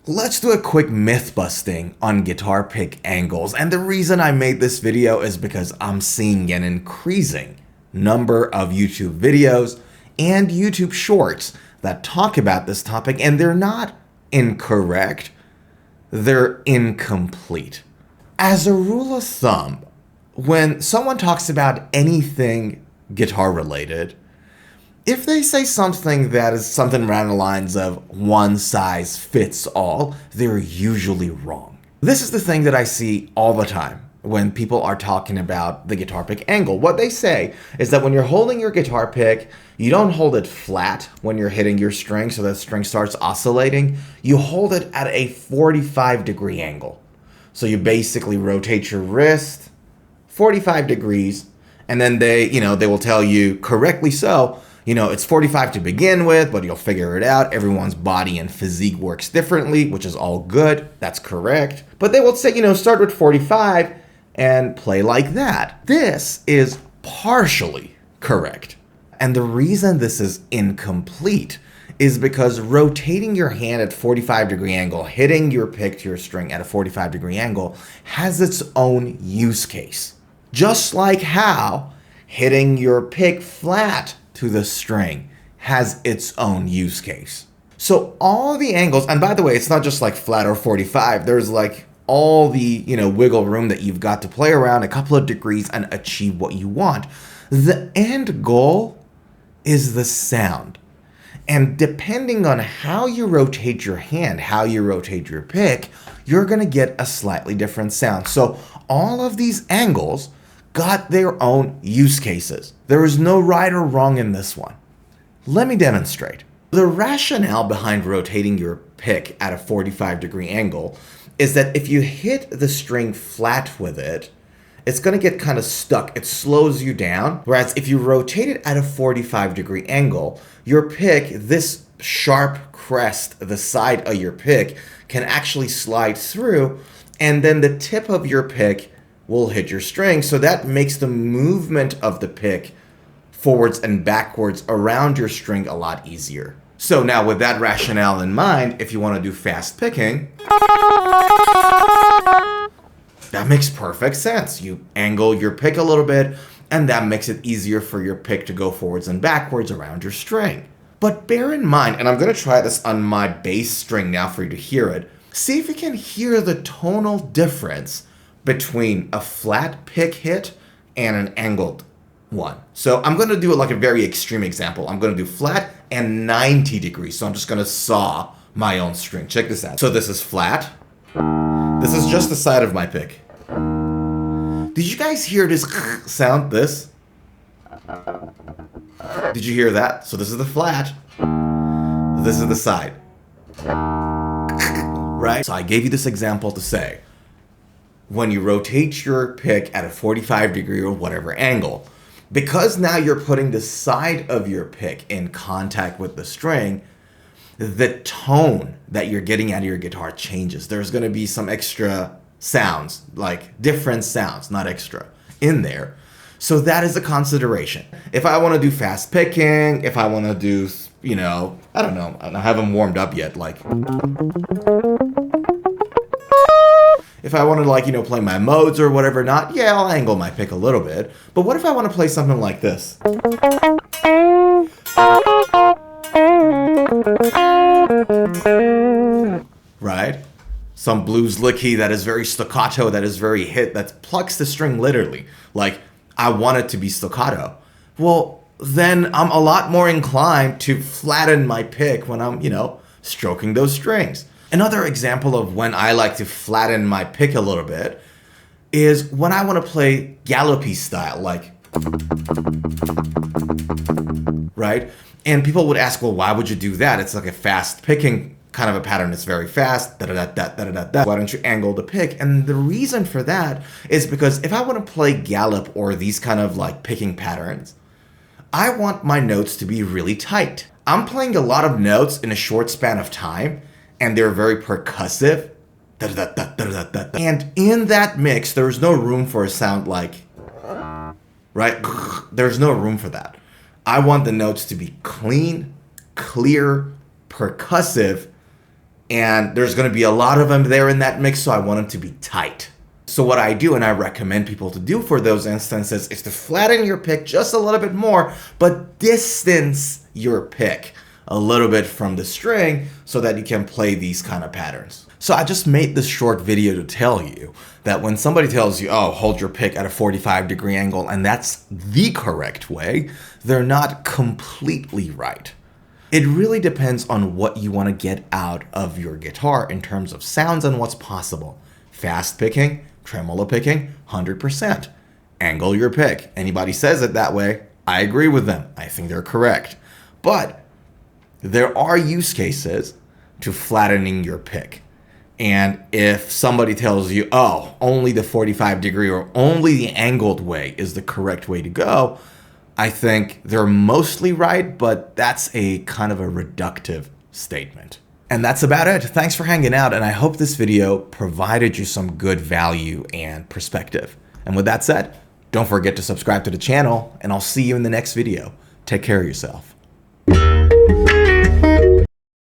Let's do a quick myth busting on guitar pick angles, and the reason I made this video is because I'm seeing an increasing number of YouTube videos and YouTube shorts that talk about this topic, and they're not incorrect, they're incomplete. As a rule of thumb, when someone talks about anything guitar related, if they say something that is something around the lines of one size fits all, they're usually wrong. This is the thing that I see all the time when people are talking about the guitar pick angle. What they say is that when you're holding your guitar pick, you don't hold it flat when you're hitting your string so that string starts oscillating. You hold it at a 45-degree angle. So you basically rotate your wrist 45 degrees, and then they will tell you, correctly so, it's 45 to begin with, but you'll figure it out. Everyone's body and physique works differently, which is all good. That's correct. But they will say, start with 45 and play like that. This is partially correct. And the reason this is incomplete is because rotating your hand at 45-degree angle, hitting your pick to your string at a 45-degree angle, has its own use case. Just like how hitting your pick flat to the string has its own use case. So all the angles, and by the way, it's not just like flat or 45, there's like all the, wiggle room that you've got to play around a couple of degrees and achieve what you want. The end goal is the sound. And depending on how you rotate your hand, how you rotate your pick, you're gonna get a slightly different sound. So all of these angles got their own use cases. There is no right or wrong in this one. Let me demonstrate. The rationale behind rotating your pick at a 45-degree angle is that if you hit the string flat with it, it's going to get kind of stuck. It slows you down. Whereas if you rotate it at a 45-degree angle, your pick, this sharp crest, the side of your pick, can actually slide through, and then the tip of your pick will hit your string. So that makes the movement of the pick forwards and backwards around your string a lot easier. So now with that rationale in mind, if you want to do fast picking, that makes perfect sense. You angle your pick a little bit, and that makes it easier for your pick to go forwards and backwards around your string. But bear in mind, and I'm going to try this on my bass string now for you to hear it, see if you can hear the tonal difference between a flat pick hit and an angled one. So I'm going to do like a very extreme example. I'm going to do flat and 90 degrees. So I'm just going to saw my own string. Check this out. So this is flat. This is just the side of my pick. Did you guys hear this sound? This? Did you hear that? So this is the flat. This is the side. Right? So I gave you this example to say, when you rotate your pick at a 45-degree or whatever angle, because now you're putting the side of your pick in contact with the string, the tone that you're getting out of your guitar changes. There's going to be some extra sounds, like different sounds, not extra, in there. So that is a consideration. If I want to do fast picking, if I want to do, I don't know, I haven't warmed up yet, like... If I want to play my modes or whatever not, yeah, I'll angle my pick a little bit. But what if I want to play something like this? Right? Some blues licky that is very staccato, that is very hit, that plucks the string literally. Like, I want it to be staccato. Well, then I'm a lot more inclined to flatten my pick when I'm, stroking those strings. Another example of when I like to flatten my pick a little bit is when I want to play gallopy style, like, right? And people would ask, well, why would you do that? It's like a fast picking kind of a pattern. It's very fast, da-da-da-da-da-da-da. Why don't you angle the pick? And the reason for that is because if I want to play gallop or these kind of like picking patterns, I want my notes to be really tight. I'm playing a lot of notes in a short span of time, and they're very percussive. And in that mix, there's no room for a sound like, right? There's no room for that. I want the notes to be clean, clear, percussive, and there's going to be a lot of them there in that mix, so I want them to be tight. So what I do, and I recommend people to do for those instances, is to flatten your pick just a little bit more, but distance your pick a little bit from the string so that you can play these kind of patterns. So I just made this short video to tell you that when somebody tells you, oh, hold your pick at a 45-degree angle, and that's the correct way, they're not completely right. It really depends on what you want to get out of your guitar in terms of sounds and what's possible. Fast picking, tremolo picking, 100%. Angle your pick. Anybody says it that way, I agree with them. I think they're correct. But there are use cases to flattening your pick. And if somebody tells you, oh, only the 45-degree or only the angled way is the correct way to go, I think they're mostly right, but that's a kind of a reductive statement. And that's about it. Thanks for hanging out, and I hope this video provided you some good value and perspective. And with that said, don't forget to subscribe to the channel, and I'll see you in the next video. Take care of yourself.